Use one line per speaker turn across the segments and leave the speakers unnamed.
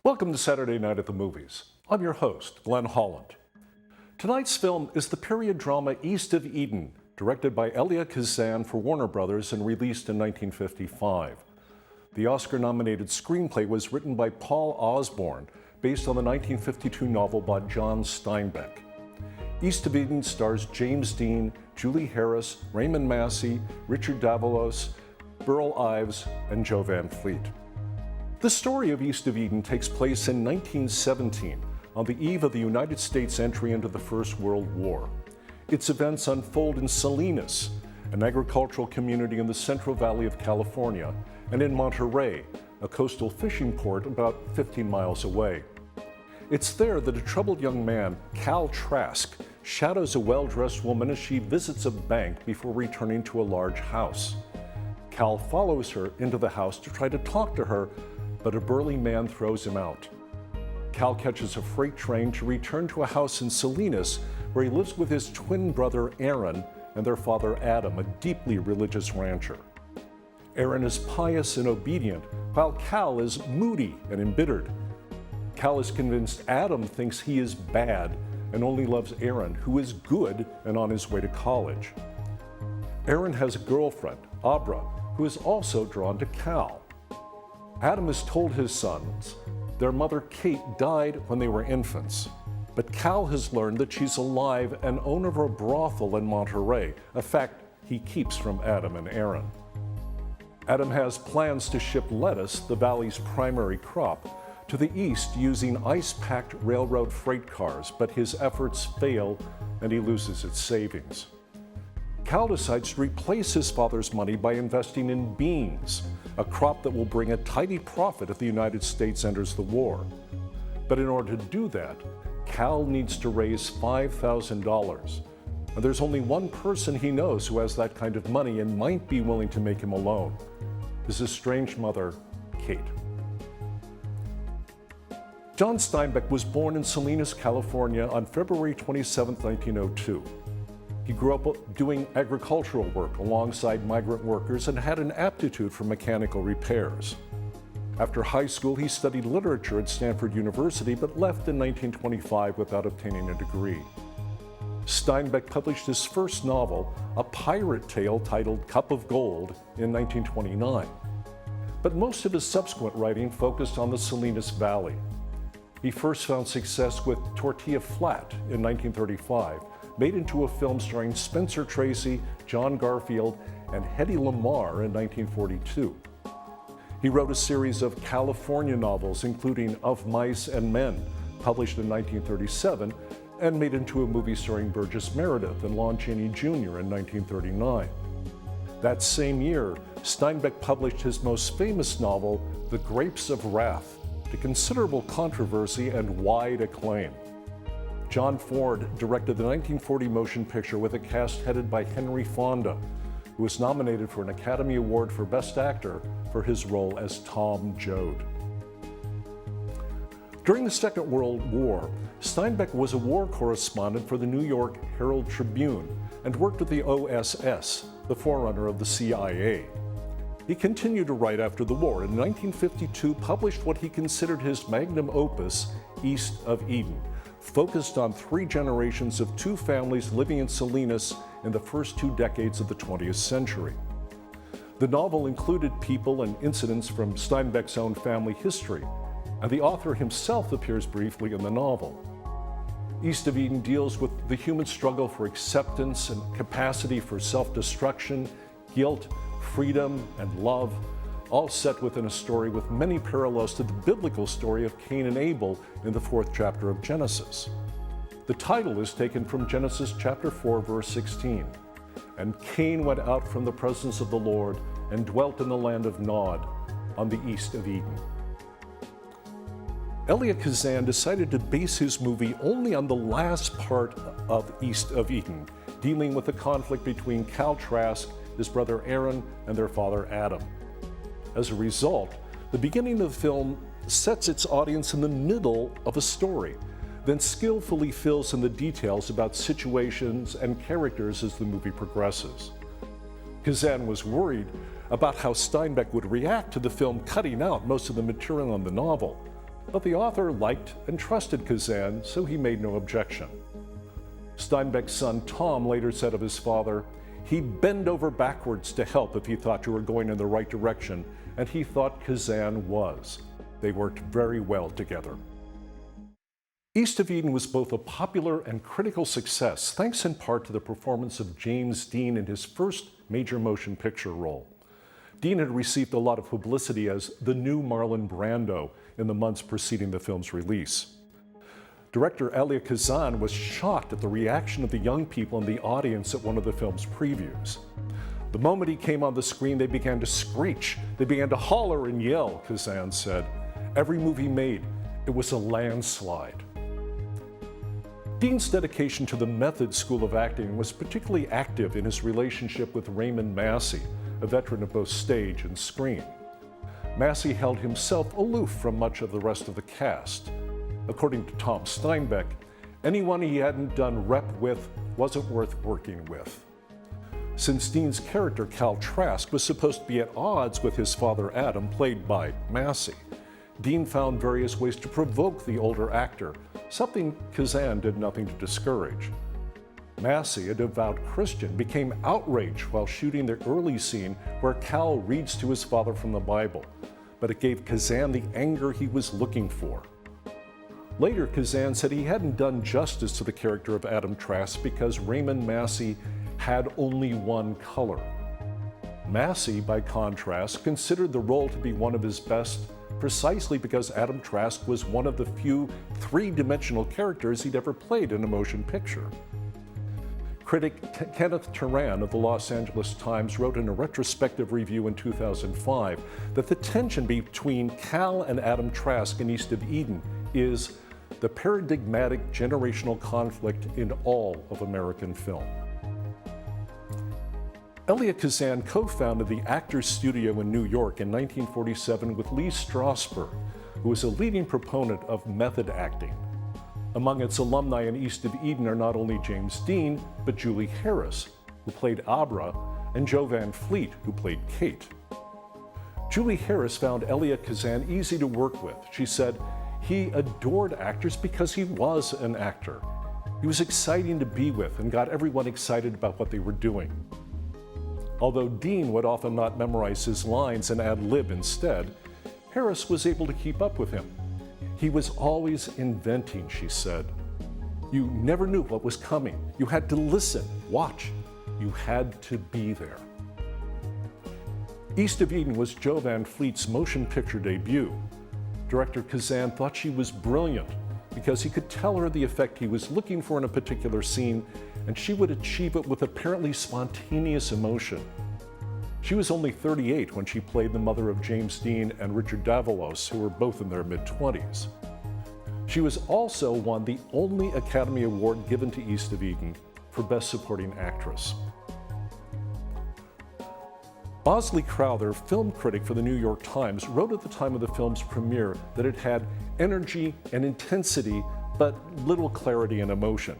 Welcome to Saturday Night at the Movies. I'm your host, Glenn Holland. Tonight's film is the period drama East of Eden, directed by Elia Kazan for Warner Brothers and released in 1955. The Oscar-nominated screenplay was written by Paul Osborne, based on the 1952 novel by John Steinbeck. East of Eden stars James Dean, Julie Harris, Raymond Massey, Richard Davalos, Burl Ives, and Joe Van Fleet. The story of East of Eden takes place in 1917, on the eve of the United States' entry into the First World War. Its events unfold in Salinas, an agricultural community in the Central Valley of California, and in Monterey, a coastal fishing port about 15 miles away. It's there that a troubled young man, Cal Trask, shadows a well-dressed woman as she visits a bank before returning to a large house. Cal follows her into the house to try to talk to her, but a burly man throws him out. Cal catches a freight train to return to a house in Salinas where he lives with his twin brother Aron and their father Adam, a deeply religious rancher. Aron is pious and obedient, while Cal is moody and embittered. Cal is convinced Adam thinks he is bad and only loves Aron, who is good and on his way to college. Aron has a girlfriend, Abra, who is also drawn to Cal. Adam has told his sons their mother Kate died when they were infants, but Cal has learned that she's alive and owner of a brothel in Monterey, a fact he keeps from Adam and Aron. Adam has plans to ship lettuce, the valley's primary crop, to the east using ice-packed railroad freight cars, but his efforts fail and he loses his savings. Cal decides to replace his father's money by investing in beans, a crop that will bring a tidy profit if the United States enters the war. But in order to do that, Cal needs to raise $5,000. And there's only one person he knows who has that kind of money and might be willing to make him a loan: his estranged mother, Kate. John Steinbeck was born in Salinas, California on February 27, 1902. He grew up doing agricultural work alongside migrant workers and had an aptitude for mechanical repairs. After high school, he studied literature at Stanford University, but left in 1925 without obtaining a degree. Steinbeck published his first novel, a pirate tale titled Cup of Gold, in 1929. But most of his subsequent writing focused on the Salinas Valley. He first found success with Tortilla Flat in 1935, made into a film starring Spencer Tracy, John Garfield, and Hedy Lamarr in 1942. He wrote a series of California novels, including Of Mice and Men, published in 1937, and made into a movie starring Burgess Meredith and Lon Chaney Jr. in 1939. That same year, Steinbeck published his most famous novel, The Grapes of Wrath, to considerable controversy and wide acclaim. John Ford directed the 1940 motion picture with a cast headed by Henry Fonda, who was nominated for an Academy Award for Best Actor for his role as Tom Joad. During the Second World War, Steinbeck was a war correspondent for the New York Herald Tribune and worked with the OSS, the forerunner of the CIA. He continued to write after the war, and in 1952 published what he considered his magnum opus, East of Eden, focused on 3 generations of 2 families living in Salinas in the first 2 decades of the 20th century. The novel included people and incidents from Steinbeck's own family history, and the author himself appears briefly in the novel. East of Eden deals with the human struggle for acceptance and capacity for self-destruction, guilt, freedom, and love, all set within a story with many parallels to the biblical story of Cain and Abel in the 4th chapter of Genesis. The title is taken from Genesis chapter 4, verse 16. And Cain went out from the presence of the Lord and dwelt in the land of Nod on the east of Eden. Elia Kazan decided to base his movie only on the last part of East of Eden, dealing with the conflict between Cal Trask, his brother Aron, and their father Adam. As a result, the beginning of the film sets its audience in the middle of a story, then skillfully fills in the details about situations and characters as the movie progresses. Kazan was worried about how Steinbeck would react to the film cutting out most of the material in the novel, But the author liked and trusted Kazan, so he made no objection. Steinbeck's son Tom later said of his father, "He'd bend over backwards to help if he thought you were going in the right direction," and he thought Kazan was. They worked very well together. East of Eden was both a popular and critical success, thanks in part to the performance of James Dean in his first major motion picture role. Dean had received a lot of publicity as the new Marlon Brando in the months preceding the film's release. Director Elia Kazan was shocked at the reaction of the young people in the audience at one of the film's previews. The moment he came on the screen, they began to screech. They began to holler and yell, Kazan said. Every move he made, it was a landslide. Dean's dedication to the Method School of Acting was particularly active in his relationship with Raymond Massey, a veteran of both stage and screen. Massey held himself aloof from much of the rest of the cast. According to John Steinbeck, anyone he hadn't done rep with wasn't worth working with. Since Dean's character, Cal Trask, was supposed to be at odds with his father Adam, played by Massey, Dean found various ways to provoke the older actor, something Kazan did nothing to discourage. Massey, a devout Christian, became outraged while shooting the early scene where Cal reads to his father from the Bible, but it gave Kazan the anger he was looking for. Later, Kazan said he hadn't done justice to the character of Adam Trask because Raymond Massey had only one color. Massey, by contrast, considered the role to be one of his best precisely because Adam Trask was one of the few three-dimensional characters he'd ever played in a motion picture. Critic Kenneth Turan of the Los Angeles Times wrote in a retrospective review in 2005 that the tension between Cal and Adam Trask in East of Eden is the paradigmatic generational conflict in all of American film. Elia Kazan co-founded the Actors Studio in New York in 1947 with Lee Strasberg, who was a leading proponent of method acting. Among its alumni in East of Eden are not only James Dean, but Julie Harris, who played Abra, and Jo Van Fleet, who played Kate. Julie Harris found Elia Kazan easy to work with. She said, "He adored actors because he was an actor. He was exciting to be with and got everyone excited about what they were doing." Although Dean would often not memorize his lines and ad-lib instead, Harris was able to keep up with him. He was always inventing, she said. You never knew what was coming. You had to listen, watch. You had to be there. East of Eden was Jo Van Fleet's motion picture debut. Director Kazan thought she was brilliant because he could tell her the effect he was looking for in a particular scene, and she would achieve it with apparently spontaneous emotion. She was only 38 when she played the mother of James Dean and Richard Davalos, who were both in their mid-20s. She was also won the only Academy Award given to East of Eden for Best Supporting Actress. Bosley Crowther, film critic for the New York Times, wrote at the time of the film's premiere that it had energy and intensity, but little clarity and emotion.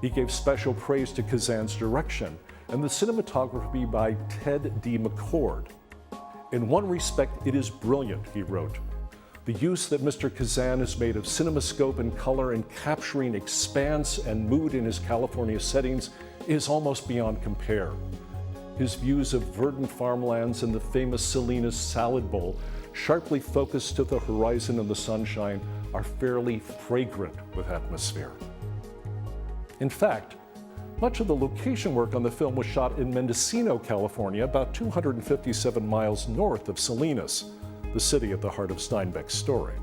He gave special praise to Kazan's direction and the cinematography by Ted D. McCord. In one respect, it is brilliant, he wrote. The use that Mr. Kazan has made of cinemascope and color in capturing expanse and mood in his California settings is almost beyond compare. His views of verdant farmlands and the famous Salinas salad bowl, sharply focused to the horizon and the sunshine, are fairly fragrant with atmosphere. In fact, much of the location work on the film was shot in Mendocino, California, about 257 miles north of Salinas, the city at the heart of Steinbeck's story.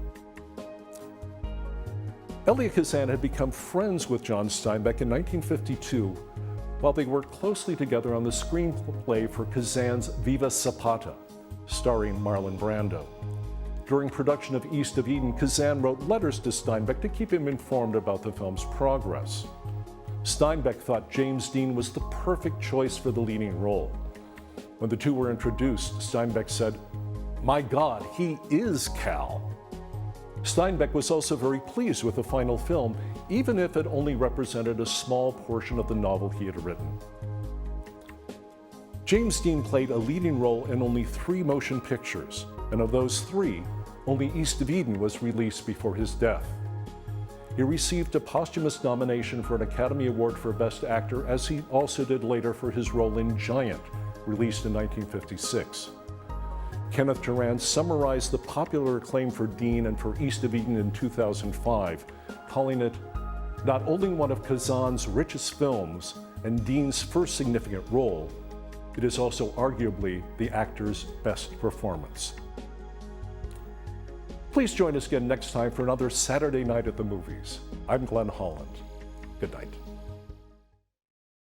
Elia Kazan had become friends with John Steinbeck in 1952 while they worked closely together on the screenplay for Kazan's Viva Zapata, starring Marlon Brando. During production of East of Eden, Kazan wrote letters to Steinbeck to keep him informed about the film's progress. Steinbeck thought James Dean was the perfect choice for the leading role. When the two were introduced, Steinbeck said, "My God, he is Cal." Steinbeck was also very pleased with the final film, even if it only represented a small portion of the novel he had written. James Dean played a leading role in only 3 motion pictures, and of those 3, only East of Eden was released before his death. He received a posthumous nomination for an Academy Award for Best Actor, as he also did later for his role in Giant, released in 1956. Kenneth Turan summarized the popular acclaim for Dean and for East of Eden in 2005, calling it not only one of Kazan's richest films and Dean's first significant role, it is also arguably the actor's best performance. Please join us again next time for another Saturday Night at the Movies. I'm Glenn Holland. Good night.